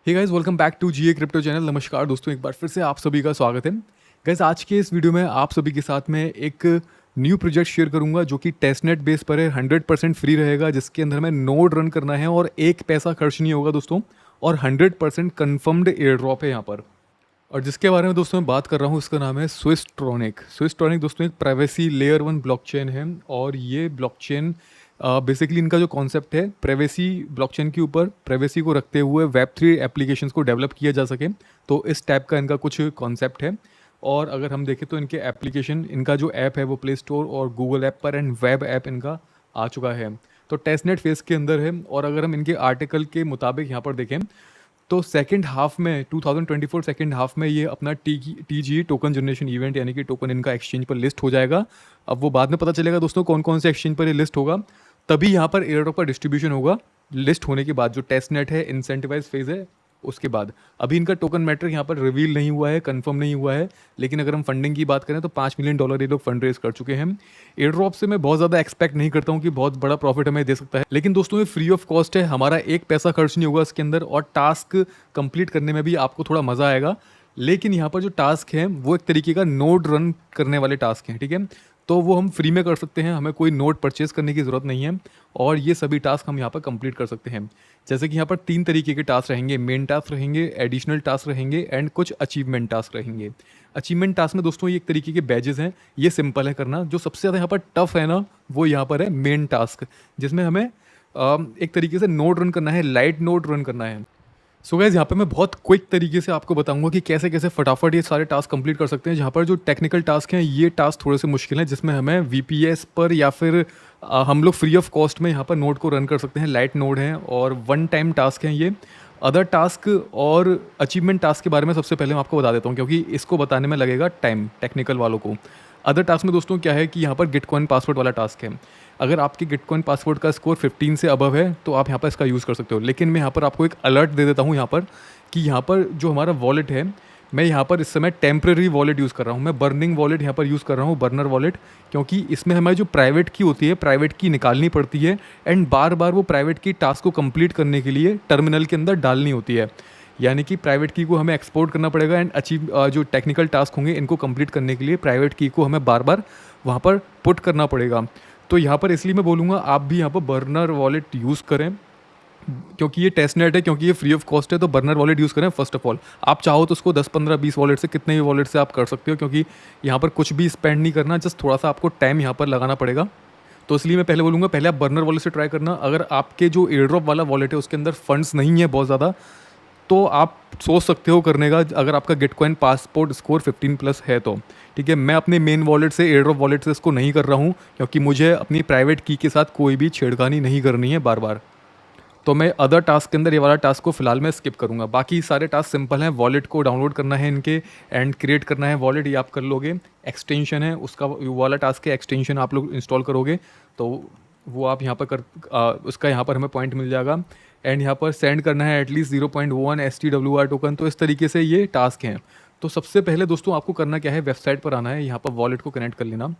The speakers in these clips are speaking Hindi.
Hey guys, welcome back to GA crypto channel. नमस्कार दोस्तों, एक बार फिर से आप सभी का स्वागत है। गाइस, आज के इस वीडियो में आप सभी के साथ में एक न्यू प्रोजेक्ट शेयर करूंगा जो कि टेस्टनेट बेस पर है। 100% फ्री रहेगा, जिसके अंदर हमें नोड रन करना है और एक पैसा खर्च नहीं होगा दोस्तों। और 100% कन्फर्म्ड एयर ड्रॉप है यहाँ पर। और जिसके बारे में दोस्तों मैं बात कर रहा हूँ, उसका नाम है स्विसट्रॉनिक। स्विसट्रॉनिक दोस्तों एक प्राइवेसी लेयर 1 ब्लॉकचेन है। और ये ब्लॉकचेन बेसिकली इनका जो कॉन्सेप्ट है, प्राइवेसी ब्लॉकचेन के ऊपर प्राइवेसी को रखते हुए वेब 3 एप्लीकेशंस को डेवलप किया जा सके, तो इस टाइप का इनका कुछ कॉन्सेप्ट है। और अगर हम देखें तो इनके एप्लीकेशन, इनका जो ऐप है वो प्ले स्टोर और गूगल ऐप पर एंड वेब ऐप इनका आ चुका है। तो टेस्टनेट फेज के अंदर है। और अगर हम इनके आर्टिकल के मुताबिक यहाँ पर देखें तो सेकंड हाफ में 2024 सेकंड हाफ में ये अपना T G token generation event यानी कि टोकन इनका एक्सचेंज पर लिस्ट हो जाएगा। अब वो बाद में पता चलेगा दोस्तों कौन कौन से एक्सचेंज पर ये लिस्ट होगा, तभी यहाँ पर एयरड्रॉप का डिस्ट्रीब्यूशन होगा। लिस्ट होने के बाद जो टेस्ट नेट है, इंसेंटिवाइज फेज है, उसके बाद अभी इनका टोकन मैटर यहाँ पर रिवील नहीं हुआ है, कंफर्म नहीं हुआ है। लेकिन अगर हम फंडिंग की बात करें तो $5 मिलियन ये लोग फंड रेज कर चुके हैं। एयर ड्रॉप से मैं बहुत ज़्यादा एक्सपेक्ट नहीं करता हूँ कि बहुत बड़ा प्रॉफिट हमें दे सकता है, लेकिन दोस्तों ये फ्री ऑफ कॉस्ट है, हमारा एक पैसा खर्च नहीं होगा इसके अंदर। और टास्क कंप्लीट करने में भी आपको थोड़ा मज़ा आएगा। लेकिन यहाँ पर जो टास्क हैं वो एक तरीके का नोड रन करने वाले टास्क हैं, ठीक है। तो वो हम फ्री में कर सकते हैं, हमें कोई नोट परचेज करने की ज़रूरत नहीं है। और ये सभी टास्क हम यहाँ पर कंप्लीट कर सकते हैं। जैसे कि यहाँ पर 3 तरीके के टास्क रहेंगे, मेन टास्क रहेंगे, एडिशनल टास्क रहेंगे एंड कुछ अचीवमेंट टास्क रहेंगे। अचीवमेंट टास्क में दोस्तों ये एक तरीके के बैजेस हैं, ये सिंपल है करना। जो सबसे ज़्यादा यहाँ पर टफ है ना, वो यहाँ पर है मेन टास्क, जिसमें हमें एक तरीके से नोड रन करना है, लाइट नोड रन करना है। सो गाइस, यहाँ पे मैं बहुत क्विक तरीके से आपको बताऊंगा कि कैसे कैसे फटाफट ये सारे टास्क कंप्लीट कर सकते हैं। जहाँ पर जो टेक्निकल टास्क हैं ये टास्क थोड़े से मुश्किल हैं, जिसमें हमें वीपीएस पर या फिर हम लोग फ्री ऑफ कॉस्ट में यहाँ पर नोड को रन कर सकते हैं। लाइट नोड हैं और वन टाइम टास्क हैं ये। अदर टास्क और अचीवमेंट टास्क के बारे में सबसे पहले मैं आपको बता देता हूँ, क्योंकि इसको बताने में लगेगा टाइम टेक्निकल वालों को। अदर टास्क में दोस्तों क्या है कि यहाँ पर गिटकॉइन पासवर्ड वाला टास्क है। अगर आपके गिटकॉइन पासवर्ड का स्कोर 15 से अबव है तो आप यहाँ पर इसका यूज़ कर सकते हो। लेकिन मैं यहाँ पर आपको एक अलर्ट दे देता हूँ यहाँ पर कि यहाँ पर जो हमारा वॉलेट है, मैं यहाँ पर इस समय टेम्प्रेरी वॉलेट यूज़ कर रहा हूँ। मैं बर्निंग वॉलेट यहाँ पर यूज़ कर रहा हूँ, बर्नर वॉलेट, क्योंकि इसमें हमारी जो प्राइवेट की होती है, प्राइवेट की निकालनी पड़ती है एंड बार बार वो प्राइवेट की टास्क को कंप्लीट करने के लिए टर्मिनल के अंदर डालनी होती है। यानी कि प्राइवेट की को हमें एक्सपोर्ट करना पड़ेगा एंड जो टेक्निकल टास्क होंगे इनको कंप्लीट करने के लिए प्राइवेट की को हमें बार बार वहाँ पर पुट करना पड़ेगा। तो यहाँ पर इसलिए मैं बोलूँगा आप भी यहाँ पर बर्नर वॉलेट यूज़ करें, क्योंकि ये टेस्ट नेट है, क्योंकि ये फ्री ऑफ कॉस्ट है। तो बर्नर वॉलेट यूज़ करें फर्स्ट ऑफ ऑल। आप चाहो तो उसको 10 15 20 वॉलेट से, कितने भी वॉलेट से आप कर सकते हो, क्योंकि यहाँ पर कुछ भी स्पेंड नहीं करना, जस्ट थोड़ा सा आपको टाइम यहाँ पर लगाना पड़ेगा। तो इसलिए मैं पहले बोलूँगा पहले आप बर्नर वॉलेट से ट्राई करना। अगर आपके जो एयर ड्रॉप वाला वॉलेट है उसके अंदर फंड्स नहीं है बहुत ज़्यादा, तो आप सोच सकते हो करने का, अगर आपका गिटकॉइन पासपोर्ट स्कोर 15+ है तो। ठीक है, मैं अपने मेन वॉलेट से, एयर ड्रॉप वॉलेट से इसको नहीं कर रहा हूँ, क्योंकि मुझे अपनी प्राइवेट की के साथ कोई भी छेड़खानी नहीं करनी है बार बार। तो मैं अदर टास्क के अंदर ये वाला टास्क को फिलहाल मैं स्किप करूँगा। बाकी सारे टास्क सिंपल हैं। वॉलेट को डाउनलोड करना है इनके एंड क्रिएट करना है वॉलेट, ये आप कर लोगे। एक्सटेंशन है उसका, वाला टास्क है, एक्सटेंशन आप लोग इंस्टॉल करोगे तो वो आप यहाँ पर उसका यहाँ पर हमें पॉइंट मिल जाएगा। एंड यहाँ पर सेंड करना है एटलीस्ट 0.1 STWR टोकन। तो इस तरीके से ये टास्क हैं। तो सबसे पहले दोस्तों आपको करना क्या है, वेबसाइट पर आना है, यहाँ पर वॉलेट को कनेक्ट कर लेना।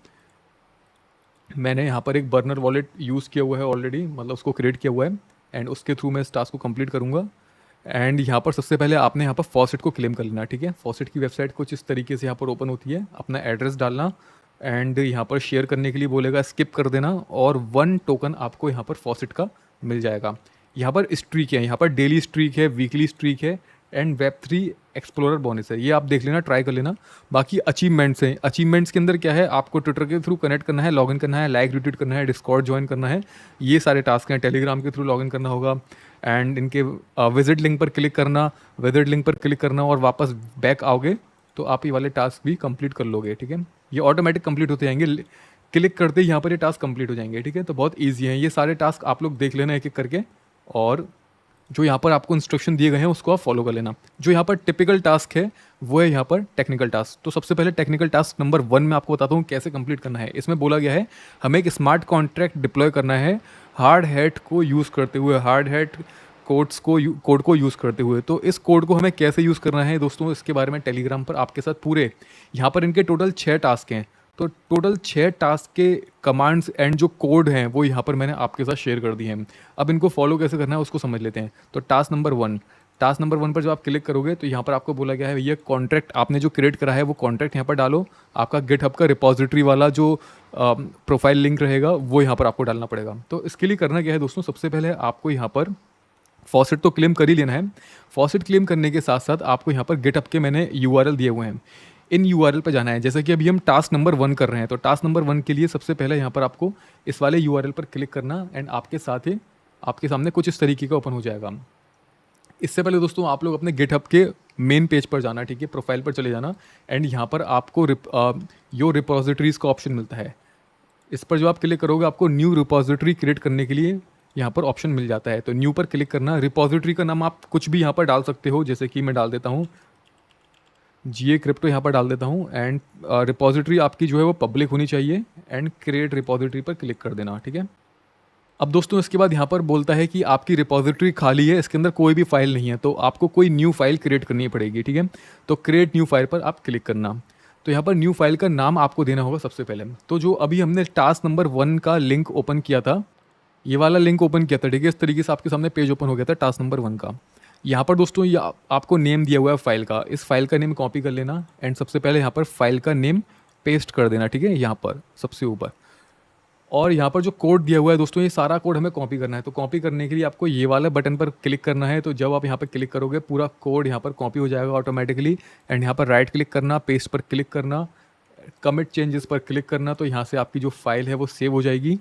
मैंने यहाँ पर एक बर्नर वॉलेट यूज़ किया हुआ है ऑलरेडी, मतलब उसको क्रिएट किया हुआ है एंड उसके थ्रू मैं इस टास्क को कंप्लीट करूँगा। एंड यहाँ पर सबसे पहले आपने यहाँ पर फॉसेट को क्लेम कर लेना, ठीक है। फॉसेट की वेबसाइट कुछ इस तरीके से यहाँ पर ओपन होती है। अपना एड्रेस डालना एंड यहाँ पर शेयर करने के लिए बोलेगा, स्किप कर देना और 1 टोकन आपको यहाँ पर फॉसेट का मिल जाएगा। यहाँ पर स्ट्रीक है, यहाँ पर डेली स्ट्रीक है, वीकली स्ट्रीक है एंड वेब 3 एक्सप्लोरर बोनस है। ये आप देख लेना, ट्राई कर लेना। बाकी अचीवमेंट्स हैं। अचीवमेंट्स के अंदर क्या है, आपको ट्विटर के थ्रू कनेक्ट करना है, लॉगिन करना है, लाइक रिट्वीट करना है, डिस्कॉर्ड ज्वाइन करना है, ये सारे टास्क हैं। टेलीग्राम के थ्रू लॉगिन करना होगा एंड इनके विजिट लिंक पर क्लिक करना, विजिट लिंक पर क्लिक करना और वापस बैक आओगे तो आप ये वाले टास्क भी कंप्लीट कर लोगे, ठीक है। ये ऑटोमेटिक कंप्लीट होते जाएंगे, क्लिक करते ही यहाँ पर ये टास्क कंप्लीट हो जाएंगे, ठीक है। तो बहुत ईजी है ये सारे टास्क, आप लोग देख लेना एक एक करके। और जो यहाँ पर आपको इंस्ट्रक्शन दिए गए हैं उसको आप फॉलो कर लेना। जो यहाँ पर टिपिकल टास्क है वो है यहाँ पर टेक्निकल टास्क। तो सबसे पहले टेक्निकल टास्क नंबर 1 में आपको बताता हूँ कैसे कंप्लीट करना है। इसमें बोला गया है हमें एक स्मार्ट कॉन्ट्रैक्ट डिप्लॉय करना है हार्ड हैट को यूज़ करते हुए, हार्ड हैट कोड को यूज़ करते हुए। तो इस कोड को हमें कैसे यूज़ करना है दोस्तों, इसके बारे में टेलीग्राम पर आपके साथ पूरे, यहाँ पर इनके टोटल 6 टास्क हैं। तो टोटल 6 टास्क के कमांड्स एंड जो कोड हैं वो यहाँ पर मैंने आपके साथ शेयर कर दिए हैं। अब इनको फॉलो कैसे करना है उसको समझ लेते हैं। तो टास्क नंबर 1, टास्क नंबर 1 पर जब आप क्लिक करोगे तो यहाँ पर आपको बोला गया है भैया कॉन्ट्रैक्ट आपने जो क्रिएट करा है वो कॉन्ट्रैक्ट यहाँ पर डालो। आपका गिटहब का रिपॉजिटरी वाला जो प्रोफाइल लिंक रहेगा वो यहाँ पर आपको डालना पड़ेगा। तो इसके लिए करना क्या है दोस्तों, सबसे पहले आपको यहाँ पर फॉसेट तो क्लेम कर ही लेना है। फॉसेट क्लेम करने के साथ साथ आपको यहाँ पर गिटहब के मैंने यूआरएल दिए हुए हैं, इन यूआरएल पर जाना है। जैसे कि अभी हम टास्क नंबर 1 कर रहे हैं, तो टास्क नंबर 1 के लिए सबसे पहले यहाँ पर आपको इस वाले यूआरएल पर क्लिक करना एंड आपके साथ ही आपके सामने कुछ इस तरीके का ओपन हो जाएगा। इससे पहले दोस्तों आप लोग अपने गिटहब के मेन पेज पर जाना, ठीक है, प्रोफाइल पर चले जाना एंड यहाँ पर आपको योर रिपोजिटरीज का ऑप्शन मिलता है। इस पर जो आप क्लिक करोगे आपको न्यू रिपोजिटरी क्रिएट करने के लिए यहाँ पर ऑप्शन मिल जाता है। तो न्यू पर क्लिक करना। रिपोजिटरी का नाम आप कुछ भी यहाँ पर डाल सकते हो, जैसे कि मैं डाल देता हूँ GA क्रिप्टो यहाँ पर डाल देता हूँ एंड रिपोजिटरी आपकी जो है वो पब्लिक होनी चाहिए एंड क्रिएट रिपोजिटरी पर क्लिक कर देना, ठीक है। अब दोस्तों इसके बाद यहाँ पर बोलता है कि आपकी रिपोजिटरी खाली है, इसके अंदर कोई भी फाइल नहीं है, तो आपको कोई न्यू फाइल क्रिएट करनी पड़ेगी, ठीक है। तो क्रिएट न्यू फाइल पर आप क्लिक करना। तो यहाँ पर न्यू फाइल का नाम आपको देना होगा सबसे पहले। तो जो अभी हमने टास्क नंबर 1 का लिंक ओपन किया था, ये वाला लिंक ओपन किया था, ठीक है, इस तरीके से आपके सामने पेज ओपन हो गया था टास्क नंबर 1 का। यहाँ पर दोस्तों ये आपको नेम दिया हुआ है फाइल का, इस फाइल का नेम कॉपी कर लेना एंड सबसे पहले यहाँ पर फाइल का नेम पेस्ट कर देना, ठीक है, यहाँ पर सबसे ऊपर। और यहाँ पर जो कोड दिया हुआ है दोस्तों, ये सारा कोड हमें कॉपी करना है। तो कॉपी करने के लिए आपको ये वाला बटन पर क्लिक करना है। तो जब आप यहाँ पर क्लिक करोगे पूरा कोड यहाँ पर कॉपी हो जाएगा ऑटोमेटिकली एंड यहाँ पर राइट क्लिक करना, पेस्ट पर क्लिक करना, कमिट चेंजेस पर क्लिक करना। तो यहाँ से आपकी जो फाइल है वो सेव हो जाएगी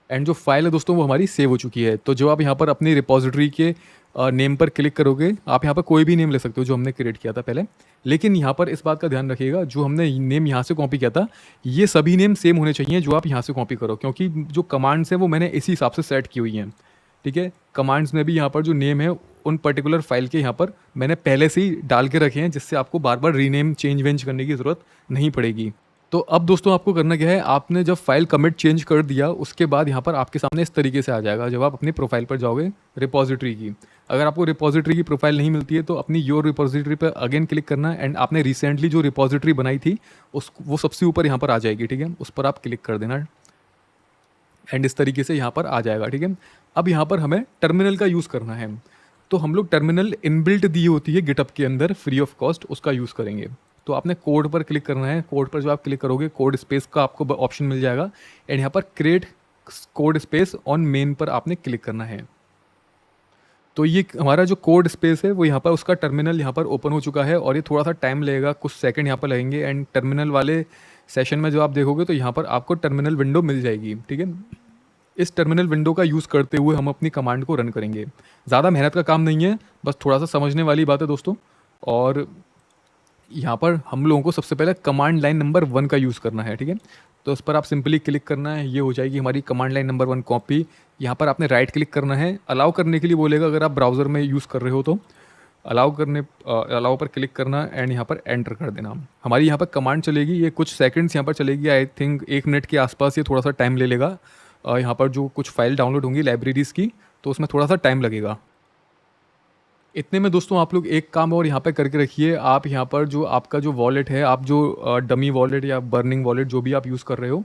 एंड जो फाइल है दोस्तों वो हमारी सेव हो चुकी है। तो जो आप यहाँ पर अपनी रिपोजिटरी के नेम पर क्लिक करोगे, आप यहाँ पर कोई भी नेम ले सकते हो जो हमने क्रिएट किया था पहले, लेकिन यहाँ पर इस बात का ध्यान रखिएगा जो हमने नेम यहाँ से कॉपी किया था ये सभी नेम सेम होने चाहिए जो आप यहाँ से कॉपी करो, क्योंकि जो कमांड्स हैं वो मैंने इसी हिसाब से सेट की हुई हैं, ठीक है। कमांड्स में भी यहाँ पर जो नेम है उन पर्टिकुलर फाइल के यहाँ पर मैंने पहले से ही डाल के रखे हैं, जिससे आपको बार बार रीनेम चेंज वेंज करने की ज़रूरत नहीं पड़ेगी। तो अब दोस्तों आपको करना क्या है, आपने जब फाइल कमिट चेंज कर दिया उसके बाद यहाँ पर आपके सामने इस तरीके से आ जाएगा जब आप अपनी प्रोफाइल पर जाओगे रिपोजिटरी की। अगर आपको रिपोजिटरी की प्रोफाइल नहीं मिलती है तो अपनी योर रिपोजिटरी पर अगेन क्लिक करना एंड आपने रिसेंटली जो रिपोजिटरी बनाई थी वो सबसे ऊपर यहाँ पर आ जाएगी, ठीक है, उस पर आप क्लिक कर देना एंड इस तरीके से यहाँ पर आ जाएगा, ठीक है। अब यहाँ पर हमें टर्मिनल का यूज़ करना है, तो हम लोग टर्मिनल इनबिल्ट दी होती है गिटहब के अंदर फ्री ऑफ कॉस्ट, उसका यूज़ करेंगे। तो आपने कोड पर क्लिक करना है। कोड पर जो आप क्लिक करोगे कोड स्पेस का आपको ऑप्शन मिल जाएगा एंड यहाँ पर create code space on main पर आपने क्लिक करना है। तो ये हमारा जो कोड स्पेस है वो यहाँ पर उसका टर्मिनल यहाँ पर ओपन हो चुका है और ये थोड़ा सा टाइम लगेगा, कुछ सेकंड यहाँ पर लगेंगे एंड टर्मिनल वाले सेशन में जो आप देखोगे तो यहाँ पर आपको टर्मिनल विंडो मिल जाएगी, ठीक है। इस टर्मिनल विंडो का यूज़ करते हुए हम अपनी कमांड को रन करेंगे। ज़्यादा मेहनत का काम नहीं है, बस थोड़ा सा समझने वाली बात है दोस्तों। और यहाँ पर हम लोगों को सबसे पहले कमांड लाइन नंबर 1 का यूज़ करना है, ठीक है। तो उस पर आप सिंपली क्लिक करना है, ये हो जाएगी हमारी कमांड लाइन नंबर 1 कॉपी। यहाँ पर आपने राइट क्लिक करना है, अलाउ करने के लिए बोलेगा अगर आप ब्राउज़र में यूज़ कर रहे हो तो अलाउ पर क्लिक करना एंड यहाँ पर एंटर कर देना। हमारी यहाँ पर कमांड चलेगी, ये कुछ सेकंड्स यहाँ पर चलेगी, आई थिंक 1 मिनट के आसपास ये थोड़ा सा टाइम ले लेगा। यहाँ पर जो कुछ फाइल डाउनलोड होंगी लाइब्रेरीज़ की तो उसमें थोड़ा सा टाइम लगेगा। इतने में दोस्तों आप लोग एक काम और यहाँ पे करके रखिए, आप यहाँ पर जो आपका जो वॉलेट है, आप जो डमी वॉलेट या बर्निंग वॉलेट जो भी आप यूज़ कर रहे हो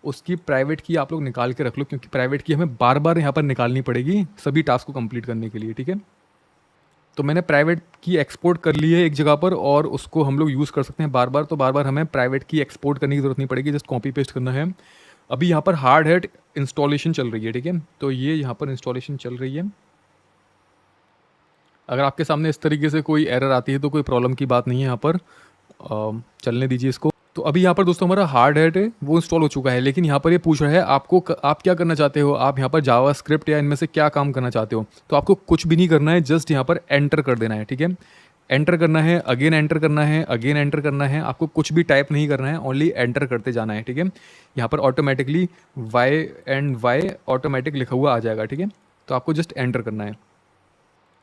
उसकी प्राइवेट की आप लोग निकाल के रख लो, क्योंकि प्राइवेट की हमें बार बार यहाँ पर निकालनी पड़ेगी सभी टास्क को कंप्लीट करने के लिए, ठीक है। तो मैंने प्राइवेट की एक्सपोर्ट कर ली है एक जगह पर और उसको हम लोग यूज़ कर सकते हैं बार बार, तो बार बार हमें प्राइवेट की एक्सपोर्ट करने की ज़रूरत नहीं पड़ेगी, जस्ट कॉपी पेस्ट करना है। अभी यहाँ पर हार्ड हैट इंस्टॉलेशन चल रही है, ठीक है, तो ये यहाँ पर इंस्टॉलेशन चल रही है। अगर आपके सामने इस तरीके से कोई एरर आती है तो कोई प्रॉब्लम की बात नहीं है, यहाँ पर चलने दीजिए इसको। तो अभी यहाँ पर दोस्तों हमारा हार्ड हैट है वो इंस्टॉल हो चुका है, लेकिन यहाँ पर ये पूछ रहा है आपको आप क्या करना चाहते हो, आप यहाँ पर जावा स्क्रिप्ट या इनमें से क्या काम करना चाहते हो। तो आपको कुछ भी नहीं करना है, जस्ट यहाँ पर एंटर कर देना है, ठीक है। एंटर करना है, अगेन एंटर करना है, अगेन एंटर करना है, आपको कुछ भी टाइप नहीं करना है, ओनली एंटर करते जाना है, ठीक है। यहाँ पर ऑटोमेटिकली वाई ऑटोमेटिक लिखा हुआ आ जाएगा, ठीक है। तो आपको जस्ट एंटर करना है।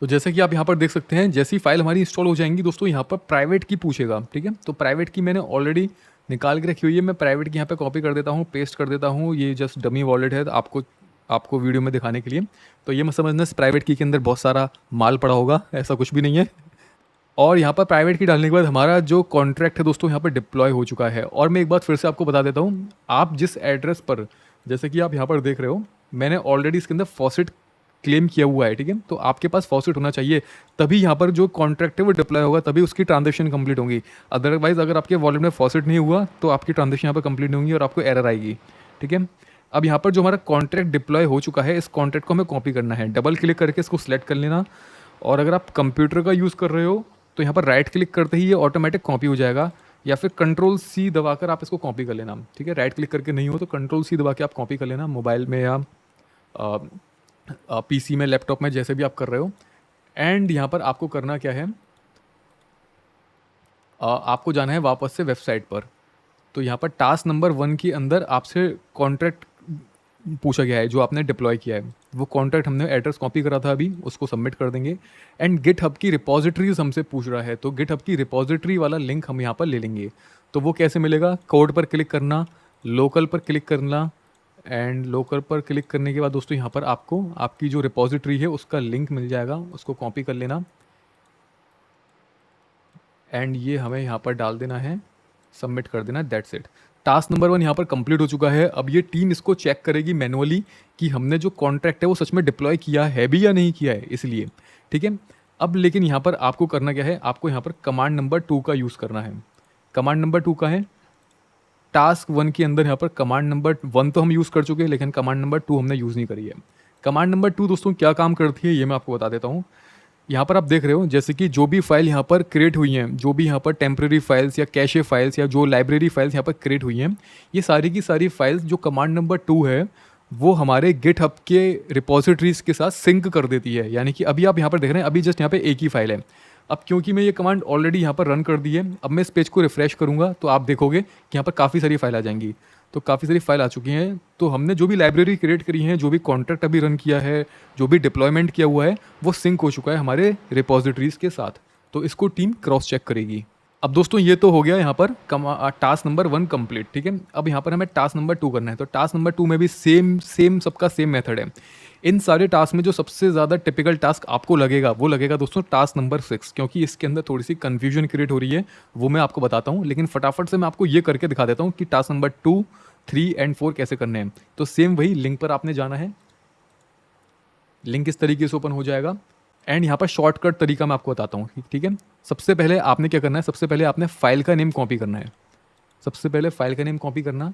तो जैसे कि आप यहाँ पर देख सकते हैं, जैसी फाइल हमारी इंस्टॉल हो जाएंगी दोस्तों यहाँ पर प्राइवेट की पूछेगा, ठीक है। तो प्राइवेट की मैंने ऑलरेडी निकाल के रखी हुई है, मैं प्राइवेट की यहाँ पे कॉपी कर देता हूँ, पेस्ट कर देता हूँ। ये जस्ट डमी वॉलेट है आपको वीडियो में दिखाने के लिए। तो ये मैं समझना इस प्राइवेट की के अंदर बहुत सारा माल पड़ा होगा, ऐसा कुछ भी नहीं है। और यहाँ पर प्राइवेट की डालने के बाद हमारा जो कॉन्ट्रैक्ट है दोस्तों यहाँ पर डिप्लॉय हो चुका है। और मैं एक बात फिर से आपको बता देता हूँ, आप जिस एड्रेस पर, जैसे कि आप यहाँ पर देख रहे हो, मैंने ऑलरेडी इसके अंदर फॉसेट क्लेम किया हुआ है, ठीक है, तो आपके पास फॉसेट होना चाहिए, तभी यहाँ पर जो कॉन्ट्रैक्ट है वो डिप्लॉय होगा, तभी उसकी ट्रांजेक्शन कंप्लीट होंगी। अदरवाइज अगर आपके वॉलेट में फॉसेट नहीं हुआ तो आपकी ट्रांजेक्शन यहाँ पर कंप्लीट नहीं होंगी और आपको एरर आएगी, ठीक है। अब यहाँ पर जो हमारा कॉन्ट्रैक्ट डिप्लॉय हो चुका है, इस कॉन्ट्रैक्ट को हमें कॉपी करना है, डबल क्लिक करके इसको सिलेक्ट कर लेना। और अगर आप कंप्यूटर का यूज़ कर रहे हो तो यहाँ पर राइट क्लिक करते ही ये ऑटोमेटिक कॉपी हो जाएगा, या फिर कंट्रोल सी दबाकर आप इसको कॉपी कर लेना, ठीक है। राइट क्लिक करके नहीं हो तो कंट्रोल सी दबा के आप कॉपी कर लेना, मोबाइल में या पीसी में, लैपटॉप में, जैसे भी आप कर रहे हो। एंड यहाँ पर आपको करना क्या है, आपको जाना है वापस से वेबसाइट पर। तो यहाँ पर टास्क नंबर 1 के अंदर आपसे कॉन्ट्रैक्ट पूछा गया है जो आपने डिप्लॉय किया है, वो कॉन्ट्रैक्ट हमने एड्रेस कॉपी करा था अभी, उसको सबमिट कर देंगे। एंड गिटहब की रिपॉजिटरीज हमसे पूछ रहा है, तो गिटहब की रिपॉजिटरी वाला लिंक हम यहाँ पर ले लेंगे। तो वो कैसे मिलेगा, कोड पर क्लिक करना, लोकल पर क्लिक करना, एंड लोकल पर क्लिक करने के बाद दोस्तों यहाँ पर आपको आपकी जो रिपॉजिटरी है उसका लिंक मिल जाएगा, उसको कॉपी कर लेना एंड ये हमें यहाँ पर डाल देना है, सबमिट कर देना, दैट्स इट। टास्क नंबर 1 यहाँ पर कंप्लीट हो चुका है। अब ये टीम इसको चेक करेगी मैनुअली कि हमने जो कॉन्ट्रैक्ट है वो सच में डिप्लॉय किया है भी या नहीं किया है, इसलिए, ठीक है। अब लेकिन यहाँ पर आपको करना क्या है, आपको यहाँ पर कमांड नंबर 2 का यूज़ करना है। कमांड नंबर 2 का है टास्क 1 के अंदर, यहाँ पर कमांड नंबर 1 तो हम यूज़ कर चुके हैं, लेकिन कमांड नंबर 2 हमने यूज़ नहीं करी है। कमांड नंबर 2 दोस्तों क्या काम करती है ये मैं आपको बता देता हूँ। यहाँ पर आप देख रहे हो जैसे कि जो भी फाइल यहाँ पर क्रिएट हुई हैं, जो भी यहाँ पर टेम्प्रेरी फाइल्स या कैशे फाइल्स या जो लाइब्रेरी फाइल्स यहाँ पर क्रिएट हुई हैं, ये सारी की सारी फाइल्स जो कमांड नंबर 2 है वो हमारे गिटहब के रिपॉजिटरीज के साथ सिंक कर देती है। यानी कि अभी आप यहाँ पर देख रहे हैं, अभी जस्ट यहाँ पे एक ही फाइल है। अब क्योंकि मैं ये कमांड ऑलरेडी यहाँ पर रन कर दी है, अब मैं इस पेज को रिफ्रेश करूँगा तो आप देखोगे कि यहाँ पर काफ़ी सारी फाइल आ जाएंगी। तो काफ़ी सारी फाइल आ चुकी हैं, तो हमने जो भी लाइब्रेरी क्रिएट करी है, जो भी कॉन्ट्रैक्ट अभी रन किया है, जो भी डिप्लॉयमेंट किया हुआ है, वो सिंक हो चुका है हमारे रिपॉजिटरीज के साथ। तो इसको टीम क्रॉस चेक करेगी। अब दोस्तों ये तो हो गया यहाँ पर टास्क नंबर 1 कंप्लीट, ठीक है। अब यहाँ पर हमें टास्क नंबर 2 करना है। तो टास्क नंबर 2 में भी सेम सबका सेम मेथड है। इन सारे टास्क में जो सबसे ज़्यादा टिपिकल टास्क आपको लगेगा वो लगेगा दोस्तों टास्क नंबर 6, क्योंकि इसके अंदर थोड़ी सी कन्फ्यूजन क्रिएट हो रही है, वो मैं आपको बताता हूँ। लेकिन फटाफट से मैं आपको ये करके दिखा देता हूँ कि टास्क नंबर 2, 3 एंड 4 कैसे करने हैं। तो सेम वही लिंक पर आपने जाना है, लिंक इस तरीके से ओपन हो जाएगा। एंड यहाँ पर शॉर्टकट तरीका मैं आपको बताता हूँ, ठीक है। सबसे पहले आपने क्या करना है, सबसे पहले आपने फाइल का नेम कॉपी करना है। सबसे पहले फाइल का नेम कॉपी करना,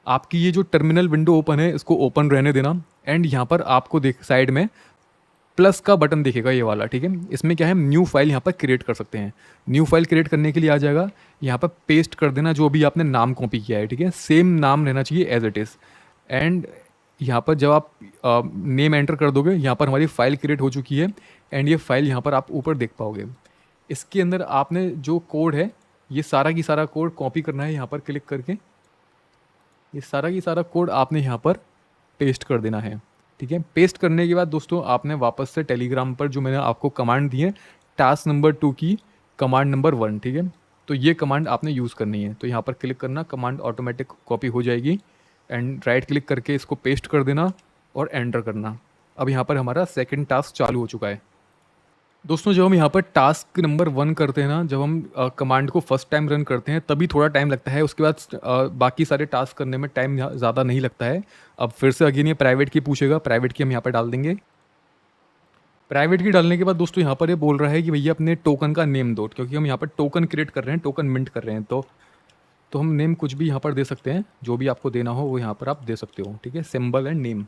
आपकी ये जो टर्मिनल विंडो ओपन है इसको ओपन रहने देना। एंड यहाँ पर आपको देख साइड में प्लस का बटन दिखेगा ये वाला, ठीक है। इसमें क्या है, न्यू फाइल यहाँ पर क्रिएट कर सकते हैं। न्यू फाइल क्रिएट करने के लिए आ जाएगा, यहाँ पर पेस्ट कर देना जो भी आपने नाम कॉपी किया है, ठीक है। सेम नाम रहना चाहिए एज इट इज़। एंड यहाँ पर जब आप नेम एंटर कर दोगे, यहाँ पर हमारी फाइल क्रिएट हो चुकी है। एंड ये फाइल यहाँ पर आप ऊपर देख पाओगे। इसके अंदर आपने जो कोड है ये सारा की सारा कोड कॉपी करना है, यहाँ पर क्लिक करके ये सारा की सारा कोड आपने यहाँ पर पेस्ट कर देना है, ठीक है। पेस्ट करने के बाद दोस्तों आपने वापस से टेलीग्राम पर जो मैंने आपको कमांड दी है टास्क नंबर 2 की कमांड नंबर 1, ठीक है, तो ये कमांड आपने यूज़ करनी है। तो यहाँ पर क्लिक करना, कमांड ऑटोमेटिक कॉपी हो जाएगी। एंड राइट क्लिक करके इसको पेस्ट कर देना और एंटर करना। अब यहाँ पर हमारा सेकंड टास्क चालू हो चुका है। दोस्तों जब हम यहाँ पर टास्क नंबर 1 करते हैं ना, जब हम कमांड को फर्स्ट टाइम रन करते हैं तभी थोड़ा टाइम लगता है, उसके बाद बाकी सारे टास्क करने में टाइम ज़्यादा नहीं लगता है। अब फिर से अगेन ये प्राइवेट की पूछेगा, प्राइवेट की हम यहाँ पर डाल देंगे। प्राइवेट की डालने के बाद दोस्तों यहाँ पर ये बोल रहा है कि भैया अपने टोकन का नेम दो, क्योंकि हम यहाँ पर टोकन क्रिएट कर रहे हैं, टोकन मिंट कर रहे हैं। तो हम नेम कुछ भी यहाँ पर दे सकते हैं, जो भी आपको देना हो वो यहाँ पर आप दे सकते हो, ठीक है, सिंबल एंड नेम।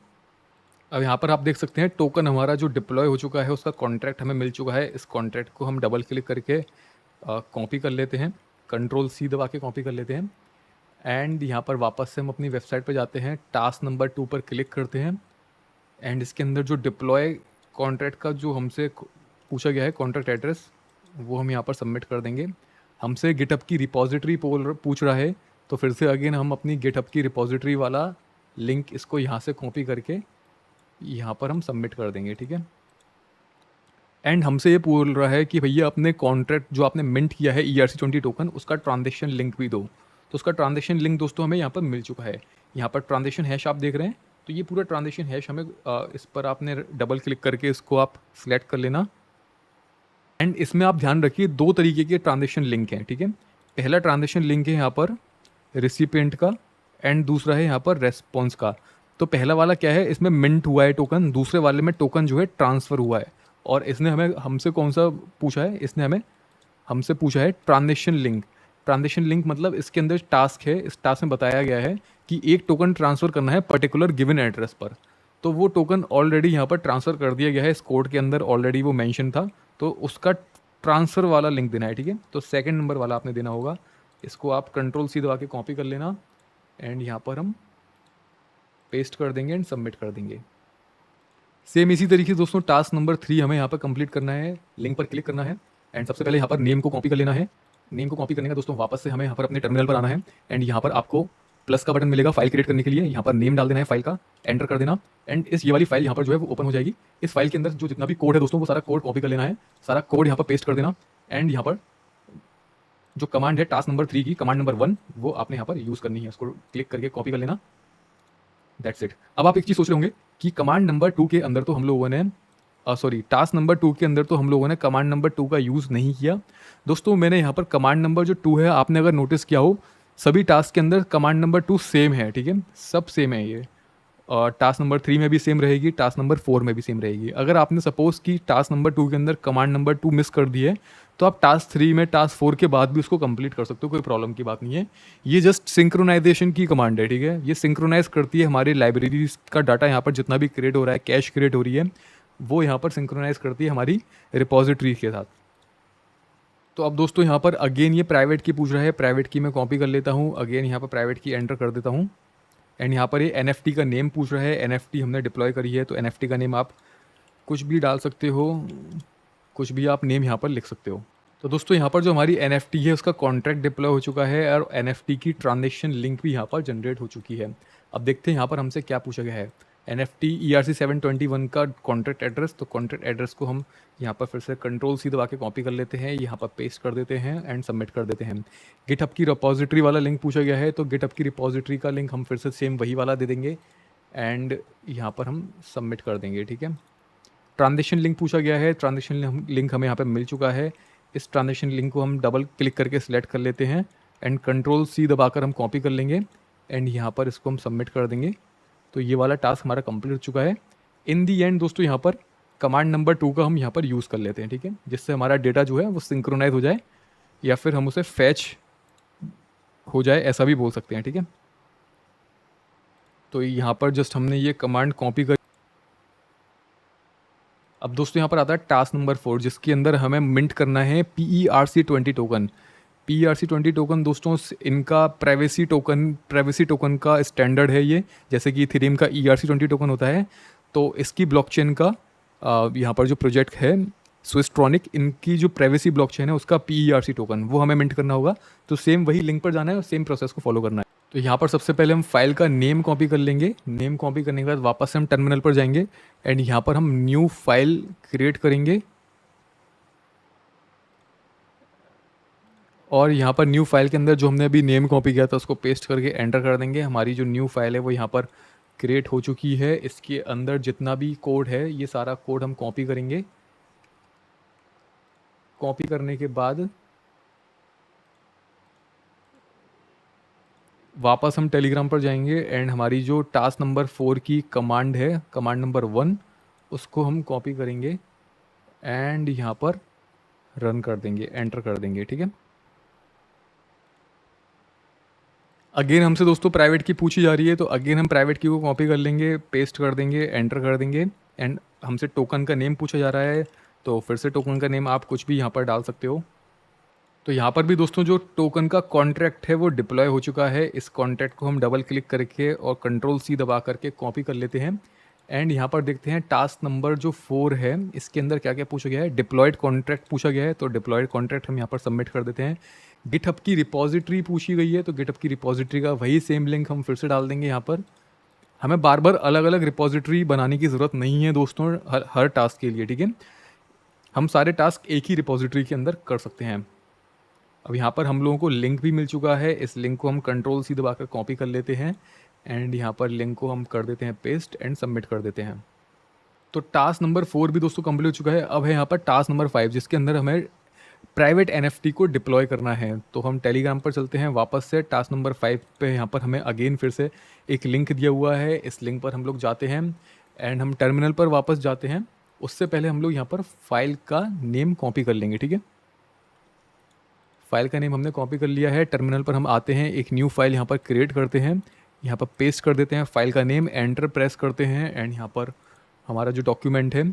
अब यहाँ पर आप देख सकते हैं टोकन हमारा जो डिप्लॉय हो चुका है उसका कॉन्ट्रैक्ट हमें मिल चुका है। इस कॉन्ट्रैक्ट को हम डबल क्लिक करके कॉपी कर लेते हैं, कंट्रोल सी दबा के कॉपी कर लेते हैं। एंड यहाँ पर वापस से हम अपनी वेबसाइट पर जाते हैं, टास्क नंबर 2 पर क्लिक करते हैं। एंड इसके अंदर जो डिप्लॉय कॉन्ट्रैक्ट का जो हमसे पूछा गया है कॉन्ट्रैक्ट एड्रेस, वो हम यहाँ पर सबमिट कर देंगे। हमसे गिटहब की रिपॉजिटरी पूछ रहा है, तो फिर से अगेन हम अपनी गिटहब की रिपॉजिटरी वाला लिंक इसको यहाँ से कॉपी करके यहाँ पर हम सबमिट कर देंगे, ठीक है। एंड हमसे ये बोल रहा है कि भैया अपने कॉन्ट्रैक्ट जो आपने मिंट किया है ERC20 टोकन, उसका ट्रांजेक्शन लिंक भी दो। तो उसका ट्रांजेक्शन लिंक दोस्तों हमें यहाँ पर मिल चुका है। यहाँ पर ट्रांजेक्शन हैश आप देख रहे हैं, तो ये पूरा ट्रांजेक्शन हैश हमें इस पर आपने डबल क्लिक करके इसको आप सिलेक्ट कर लेना। एंड इसमें आप ध्यान रखिए 2 तरीके के ट्रांजेक्शन लिंक हैं, ठीक है। पहला ट्रांजेक्शन लिंक है यहाँ पर रिसिपिएंट का एंड दूसरा है यहाँ पर रेस्पॉन्स का। तो पहला वाला क्या है, इसमें मिंट हुआ है टोकन, दूसरे वाले में टोकन जो है ट्रांसफ़र हुआ है। और इसने हमें हमसे कौन सा पूछा है, इसने हमें हमसे पूछा है ट्रांजेक्शन लिंक। ट्रांजेक्शन लिंक मतलब इसके अंदर टास्क है, इस टास्क में बताया गया है कि एक टोकन ट्रांसफ़र करना है पर्टिकुलर गिवन एड्रेस पर। तो वो टोकन ऑलरेडी यहाँ पर ट्रांसफ़र कर दिया गया है, इस कोड के अंदर ऑलरेडी वो मेंशन था, तो उसका ट्रांसफ़र वाला लिंक देना है, ठीक है। तो सेकंड नंबर वाला आपने देना होगा, इसको आप कंट्रोल सी दबा के कॉपी कर लेना एंड यहाँ पर हम पेस्ट कर देंगे एंड सबमिट कर देंगे। सेम इसी तरीके से दोस्तों टास्क नंबर 3 हमें यहाँ पर कंप्लीट करना है, लिंक पर क्लिक करना है एंड सबसे पहले यहाँ पर नेम को कॉपी कर लेना है। नेम को कॉपी करने का दोस्तों वापस से हमें यहाँ पर अपने टर्मिनल पर आना है एंड यहाँ पर आपको प्लस का बटन मिलेगा फाइल क्रिएट करने के लिए, यहाँ पर नेम डाल देना है फाइल का, एंटर कर देना एंड ये वाली फाइल यहाँ पर जो है वो ओपन हो जाएगी। इस फाइल के अंदर जो जितना भी कोड है दोस्तों वो सारा कोड कॉपी कर लेना है, सारा कोड यहाँ पर पेस्ट कर देना एंड यहाँ पर जो कमांड है टास्क नंबर 3 की, कमांड नंबर 1 वो आपने यहाँ पर यूज़ करनी है, उसको क्लिक करके कॉपी कर लेना। That's it. अब आप एक चीज़ सोच रहे होंगे कि कमांड नंबर 2 के अंदर तो हम लोगों ने टास्क नंबर 2 के अंदर तो हम लोगों ने कमांड नंबर 2 का यूज़ नहीं किया। दोस्तों मैंने यहाँ पर कमांड नंबर जो 2 है, आपने अगर नोटिस किया हो सभी टास्क के अंदर कमांड नंबर 2 सेम है, ठीक है, सब सेम है ये। और टास्क नंबर 3 में भी सेम रहेगी, टास्क नंबर 4 में भी सेम रहेगी। अगर आपने सपोज़ कि टास्क नंबर 2 के अंदर कमांड नंबर 2 मिस कर दी है तो आप टास्क 3 में टास्क 4 के बाद भी उसको कंप्लीट कर सकते हो, कोई प्रॉब्लम की बात नहीं है। ये जस्ट सिंक्रोनाइजेशन की कमांड है, ठीक है। ये सिंक्रोनाइज करती है हमारी लाइब्रेरीज का डाटा, यहाँ पर जितना भी क्रिएट हो रहा है, कैश क्रिएट हो रही है, वो यहाँ पर सिंक्रोनाइज करती है हमारी रिपोजिटरी के साथ। तो अब दोस्तों यहाँ पर अगेन ये प्राइवेट की पूछ रहा है, प्राइवेट की मैं कॉपी कर लेता हूँ, अगेन यहाँ पर प्राइवेट की एंटर कर देता हूँ एंड यहाँ पर ये NFT का नेम पूछ रहा है। NFT हमने डिप्लॉय करी है तो NFT का नेम आप कुछ भी डाल सकते हो, कुछ भी आप नेम यहाँ पर लिख सकते हो। तो दोस्तों यहाँ पर जो हमारी NFT है उसका कॉन्ट्रैक्ट डिप्लॉय हो चुका है और NFT की ट्रांजेक्शन लिंक भी यहाँ पर जनरेट हो चुकी है। अब देखते हैं यहाँ पर हमसे क्या पूछा गया है। NFT ERC-721 का कॉन्ट्रैक्ट एड्रेस, तो कॉन्ट्रैक्ट एड्रेस को हम यहाँ पर फिर से कंट्रोल सी दबा के कॉपी कर लेते हैं, यहाँ पर पेस्ट कर देते हैं एंड सबमिट कर देते हैं। गिटहब की रिपोजिटरी वाला लिंक पूछा गया है, तो गिटहब की रिपोजिटरी का लिंक हम फिर से सेम वही वाला दे देंगे एंड यहाँ पर हम सबमिट कर देंगे, ठीक है। ट्रांजेक्शन लिंक पूछा गया है, ट्रांजेक्शन लिंक हमें यहाँ पर मिल चुका है। इस ट्रांजेक्शन लिंक को हम डबल क्लिक करके सिलेक्ट कर लेते हैं एंड कंट्रोल सी दबाकर हम कॉपी कर लेंगे एंड यहाँ पर इसको हम सबमिट कर देंगे। तो ये वाला टास्क हमारा कंप्लीट हो चुका है। इन दी एंड दोस्तों यहाँ पर कमांड नंबर 2 का हम यहाँ पर यूज़ कर लेते हैं, ठीक है, जिससे हमारा डेटा जो है वो सिंक्रोनाइज हो जाए या फिर हम उसे फैच हो जाए, ऐसा भी बोल सकते हैं, ठीक है। तो यहाँ पर जस्ट हमने ये कमांड कॉपी कर, अब दोस्तों यहाँ पर आता है टास्क नंबर 4 जिसके अंदर हमें मिंट करना है PERC-20 टोकन। PERC-20 टोकन दोस्तों इनका प्राइवेसी टोकन का स्टैंडर्ड है ये, जैसे कि इथेरियम का ERC-20 टोकन होता है। तो इसकी ब्लॉकचेन का यहाँ पर जो प्रोजेक्ट है स्विसट्रॉनिक, इनकी जो प्राइवेसी ब्लॉकचेन है उसका PERC टोकन वो हमें मिंट करना होगा। तो सेम वही लिंक पर जाना है और सेम प्रोसेस को फॉलो करना है। तो यहाँ पर सबसे पहले हम फाइल का नेम कॉपी कर लेंगे, नेम कॉपी करने के बाद वापस से हम टर्मिनल पर जाएंगे एंड यहाँ पर हम न्यू फाइल क्रिएट करेंगे और यहाँ पर न्यू फाइल के अंदर जो हमने अभी नेम कॉपी किया था उसको पेस्ट करके एंटर कर देंगे। हमारी जो न्यू फाइल है वो यहाँ पर क्रिएट हो चुकी है। इसके अंदर जितना भी कोड है ये सारा कोड हम कॉपी करेंगे। कॉपी करने के बाद वापस हम टेलीग्राम पर जाएंगे एंड हमारी जो टास्क नंबर 4 की कमांड है, कमांड नंबर 1, उसको हम कॉपी करेंगे एंड यहाँ पर रन कर देंगे, एंटर कर देंगे, ठीक है। अगेन हमसे दोस्तों प्राइवेट की पूछी जा रही है, तो अगेन हम प्राइवेट की को कॉपी कर लेंगे, पेस्ट कर देंगे, एंटर कर देंगे एंड हमसे टोकन का नेम पूछा जा रहा है, तो फिर से टोकन का नेम आप कुछ भी यहाँ पर डाल सकते हो। तो यहाँ पर भी दोस्तों जो टोकन का कॉन्ट्रैक्ट है वो डिप्लॉय हो चुका है। इस कॉन्ट्रैक्ट को हम डबल क्लिक करके और कंट्रोल सी दबा करके कॉपी कर लेते हैं एंड यहाँ पर देखते हैं टास्क नंबर जो 4 है इसके अंदर क्या क्या पूछा गया है। डिप्लॉयड कॉन्ट्रैक्ट पूछा गया है, तो डिप्लॉयड कॉन्ट्रैक्ट हम यहाँ पर सबमिट कर देते हैं। गिटहब की रिपोजिटरी पूछी गई है, तो गिटहब की रिपोजिटरी का वही सेम लिंक हम फिर से डाल देंगे यहाँ पर। हमें बार बार अलग अलग रिपोजिटरी बनाने की ज़रूरत नहीं है दोस्तों हर टास्क के लिए, ठीक है। हम सारे टास्क एक ही रिपोजिटरी के अंदर कर सकते हैं। अब यहाँ पर हम लोगों को लिंक भी मिल चुका है, इस लिंक को हम कंट्रोल सी दबाकर कॉपी कर लेते हैं एंड यहाँ पर लिंक को हम कर देते हैं पेस्ट एंड सबमिट कर देते हैं। तो टास्क नंबर 4 भी दोस्तों कंप्लीट हो चुका है। अब है यहाँ पर टास्क नंबर 5 जिसके अंदर हमें प्राइवेट एनएफटी को डिप्लॉय करना है। तो हम टेलीग्राम पर चलते हैं वापस से, टास्क नंबर 5 पे यहाँ पर हमें अगेन फिर से एक लिंक दिया हुआ है, इस लिंक पर हम लोग जाते हैं एंड हम टर्मिनल पर वापस जाते हैं। उससे पहले हम लोग यहाँ पर फाइल का नेम कॉपी कर लेंगे, ठीक है। फाइल का नेम हमने कॉपी कर लिया है। टर्मिनल पर हम आते हैं, एक न्यू फाइल यहाँ पर क्रिएट करते हैं, यहाँ पर पेस्ट कर देते हैं फाइल का नेम, एंटर प्रेस करते हैं एंड यहाँ पर हमारा जो डॉक्यूमेंट है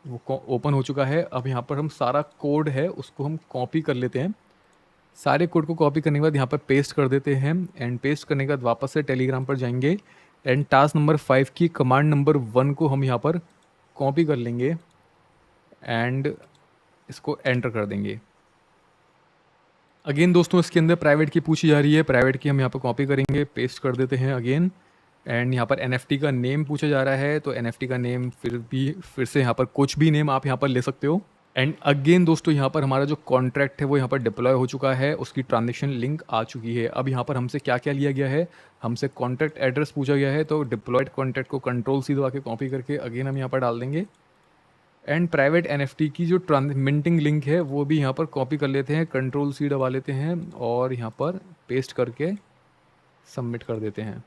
वो ओपन हो चुका है। अब यहाँ पर हम सारा कोड है उसको हम कॉपी कर लेते हैं। सारे कोड को कॉपी करने के बाद यहाँ पर पेस्ट कर देते हैं एंड पेस्ट करने के बाद वापस से टेलीग्राम पर जाएंगे एंड टास्क नंबर 5 की कमांड नंबर 1 को हम यहाँ पर कॉपी कर लेंगे एंड इसको एंटर कर देंगे। अगेन दोस्तों इसके अंदर प्राइवेट की पूछी जा रही है, प्राइवेट की हम यहाँ पर कॉपी करेंगे, पेस्ट कर देते हैं अगेन एंड यहाँ पर एनएफटी का नेम पूछा जा रहा है। तो एनएफटी का नेम फिर से यहाँ पर कुछ भी नेम आप यहाँ पर ले सकते हो। एंड अगेन दोस्तों यहाँ पर हमारा जो कॉन्ट्रैक्ट है वो यहाँ पर डिप्लॉय हो चुका है, उसकी ट्रांजेक्शन लिंक आ चुकी है। अब यहाँ पर हमसे क्या क्या लिया गया है, हमसे कॉन्ट्रैक्ट एड्रेस पूछा गया है, तो डिप्लॉयड कॉन्ट्रैक्ट को कंट्रोल-C दबा के कॉपी करके अगेन हम यहाँ पर डाल देंगे एंड प्राइवेट एनएफटी की जो मिंटिंग लिंक है वो भी यहाँ पर कॉपी कर लेते हैं, कंट्रोल-C दबा लेते हैं और यहाँ पर पेस्ट करके सबमिट कर देते हैं।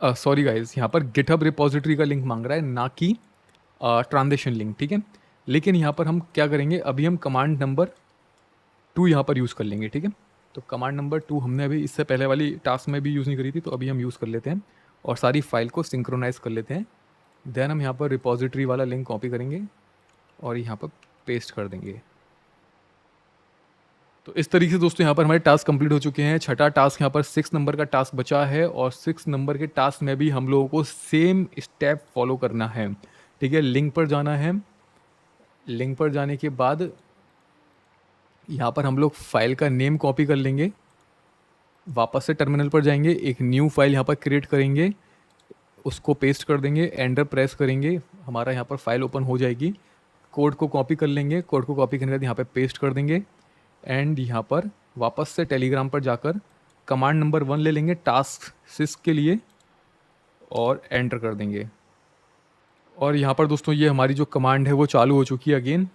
सॉरी गाइज, यहाँ पर गिटहब रिपोजिटरी का लिंक मांग रहा है, ना कि ट्रांजेक्शन लिंक, ठीक है। लेकिन यहाँ पर हम क्या करेंगे, अभी हम कमांड नंबर 2 यहाँ पर यूज़ कर लेंगे, ठीक है। तो कमांड नंबर 2 हमने अभी इससे पहले वाली टास्क में भी यूज़ नहीं करी थी, तो अभी हम यूज़ कर लेते हैं और सारी फाइल को सिंक्रोनाइज़ कर लेते हैं। देन हम यहाँ पर रिपोजिटरी वाला लिंक कॉपी करेंगे और यहाँ पर पेस्ट कर देंगे। तो इस तरीके से दोस्तों यहाँ पर हमारे टास्क कंप्लीट हो चुके हैं। छठा टास्क यहाँ पर 6 नंबर का टास्क बचा है और 6 नंबर के टास्क में भी हम लोगों को सेम स्टेप फॉलो करना है, ठीक है। लिंक पर जाना है, लिंक पर जाने के बाद यहाँ पर हम लोग फाइल का नेम कॉपी कर लेंगे, वापस से टर्मिनल पर जाएंगे, एक न्यू फाइल यहाँ पर क्रिएट करेंगे, उसको पेस्ट कर देंगे, एंटर प्रेस करेंगे, हमारा यहाँ पर फाइल ओपन हो जाएगी। कोड को कॉपी कर लेंगे, कोड को कॉपी करने के बाद यहाँ पर पेस्ट कर देंगे एंड यहाँ पर वापस से टेलीग्राम पर जाकर कमांड नंबर 1 ले लेंगे टास्क 6 के लिए और एंटर कर देंगे। और यहाँ पर दोस्तों ये हमारी जो कमांड है वो चालू हो चुकी है अगेन।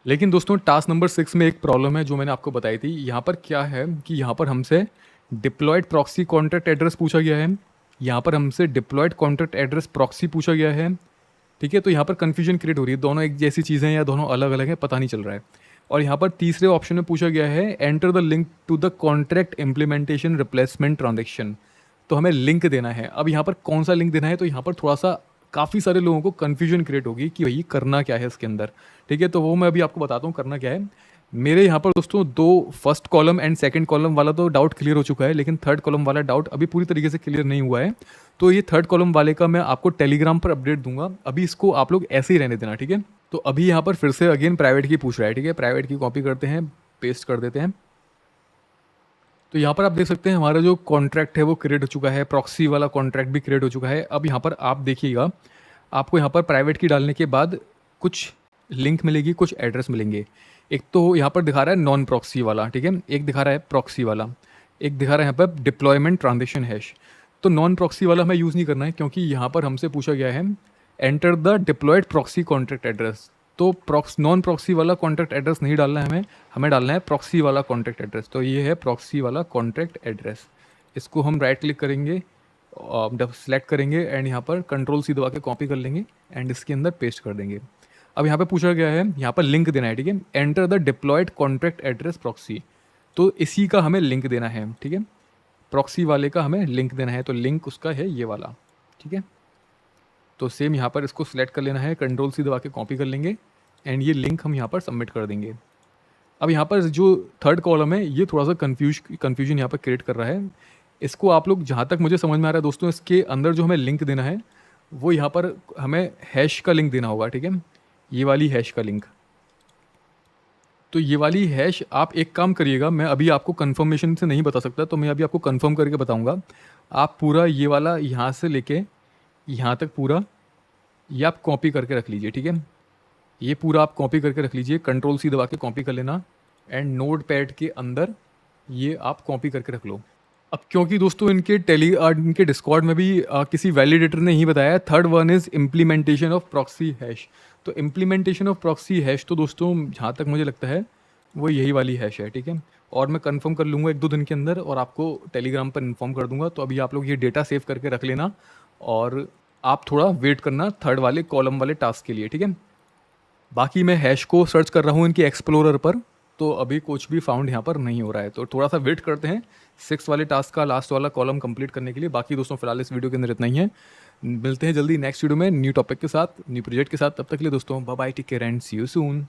लेकिन दोस्तों टास्क नंबर 6 में एक प्रॉब्लम है जो मैंने आपको बताई थी। यहाँ पर क्या है कि यहाँ पर हमसे डिप्लॉयड प्रॉक्सी कॉन्ट्रैक्ट एड्रेस पूछा गया है, यहाँ पर हमसे डिप्लॉयड कॉन्ट्रैक्ट एड्रेस प्रॉक्सी पूछा गया है, ठीक है। तो यहाँ पर कन्फ्यूजन क्रिएट हो रही है, दोनों एक जैसी चीज़ें हैं या दोनों अलग अलग हैं, पता नहीं चल रहा है। और यहाँ पर तीसरे ऑप्शन में पूछा गया है enter the link to the contract implementation replacement transaction. तो हमें लिंक देना है। अब यहाँ पर कौन सा लिंक देना है, तो यहाँ पर थोड़ा सा काफ़ी सारे लोगों को कन्फ्यूजन क्रिएट होगी कि भाई करना क्या है इसके अंदर, ठीक है। तो वो मैं अभी आपको बताता हूँ करना क्या है। मेरे यहाँ पर दोस्तों 2 first column and second column वाला तो डाउट क्लियर हो चुका है, लेकिन थर्ड कॉलम वाला डाउट अभी पूरी तरीके से क्लियर नहीं हुआ है। तो ये थर्ड कॉलम वाले का मैं आपको टेलीग्राम पर अपडेट दूंगा, अभी इसको आप लोग ऐसे ही रहने देना, ठीक है। तो अभी यहाँ पर फिर से अगेन प्राइवेट की पूछ रहा है, ठीक है। प्राइवेट की कॉपी करते हैं, पेस्ट कर देते हैं। तो यहाँ पर आप देख सकते हैं हमारा जो कॉन्ट्रैक्ट है वो क्रिएट हो चुका है, प्रॉक्सी वाला कॉन्ट्रैक्ट भी क्रिएट हो चुका है। अब यहाँ पर आप देखिएगा, आपको यहाँ पर प्राइवेट की डालने के बाद कुछ लिंक मिलेगी, कुछ एड्रेस मिलेंगे। एक तो यहाँ पर दिखा रहा है नॉन प्रॉक्सी वाला, ठीक है, एक दिखा रहा है प्रॉक्सी वाला, एक दिखा रहा है यहाँ पर डिप्लॉयमेंट ट्रांजेक्शन हैश। तो नॉन प्रॉक्सी वाला हमें यूज़ नहीं करना है, क्योंकि यहाँ पर हमसे पूछा गया है enter the deployed proxy contract address. तो नॉन प्रॉक्सी वाला कॉन्ट्रैक्ट एड्रेस नहीं डालना है हमें डालना है प्रॉक्सी वाला कॉन्ट्रैक्ट एड्रेस। तो ये है प्रॉक्सी वाला कॉन्ट्रैक्ट एड्रेस। इसको हम राइट क्लिक करेंगे, सेलेक्ट करेंगे एंड यहाँ पर कंट्रोल-C दबा के कॉपी कर लेंगे एंड इसके अंदर पेस्ट कर देंगे। अब यहाँ पे पूछा गया है, यहाँ पर लिंक देना है, ठीक है, enter the deployed contract address proxy. तो इसी का हमें लिंक देना है, ठीक है, प्रॉक्सी वाले का हमें लिंक देना है। तो लिंक उसका है ये वाला, ठीक है। तो सेम यहाँ पर इसको सिलेक्ट कर लेना है, कंट्रोल-C दबा के कॉपी कर लेंगे एंड ये लिंक हम यहाँ पर सबमिट कर देंगे। अब यहाँ पर जो थर्ड कॉलम है ये थोड़ा सा कन्फ्यूजन यहाँ पर क्रिएट कर रहा है। इसको आप लोग, जहाँ तक मुझे समझ में आ रहा है दोस्तों, इसके अंदर जो हमें लिंक देना है वो यहाँ पर हमें हैश का लिंक देना होगा, ठीक है, ये वाली हैश का लिंक। तो ये वाली हैश आप एक काम करिएगा, मैं अभी आपको कंफर्मेशन से नहीं बता सकता, तो मैं अभी आपको कंफर्म करके बताऊंगा। आप पूरा ये वाला यहाँ से लेके यहाँ तक पूरा ये आप कॉपी करके रख लीजिए, ठीक है। ये पूरा आप कॉपी करके रख लीजिए, कंट्रोल-C दबा के कॉपी कर लेना एंड नोट पैड के अंदर ये आप कॉपी करके रख लो। अब क्योंकि दोस्तों इनके डिस्कॉर्ड में भी किसी वैलिडेटर ने ही बताया, third one is implementation of proxy hash. तो इम्प्लीमेंटेशन ऑफ प्रॉक्सी हैश तो दोस्तों जहाँ तक मुझे लगता है वो यही वाली हैश है, ठीक है। और मैं कंफर्म कर लूँगा 1-2 दिन के अंदर और आपको टेलीग्राम पर इन्फॉर्म कर दूंगा। तो अभी आप लोग ये डेटा सेव करके रख लेना और आप थोड़ा वेट करना थर्ड वाले कॉलम वाले टास्क के लिए, ठीक है। बाकी मैं हैश को सर्च कर रहा हूँ इनके एक्सप्लोरर पर, तो अभी कुछ भी फाउंड यहाँ पर नहीं हो रहा है। तो थोड़ा सा वेट करते हैं 6 वाले टास्क का लास्ट वाला कॉलम कंप्लीट करने के लिए। बाकी दोस्तों फिलहाल इस वीडियो के अंदर इतना ही है। मिलते हैं जल्दी नेक्स्ट वीडियो में न्यू टॉपिक के साथ, न्यू प्रोजेक्ट के साथ। तब तक के लिए दोस्तों bye bye, take care and see you soon.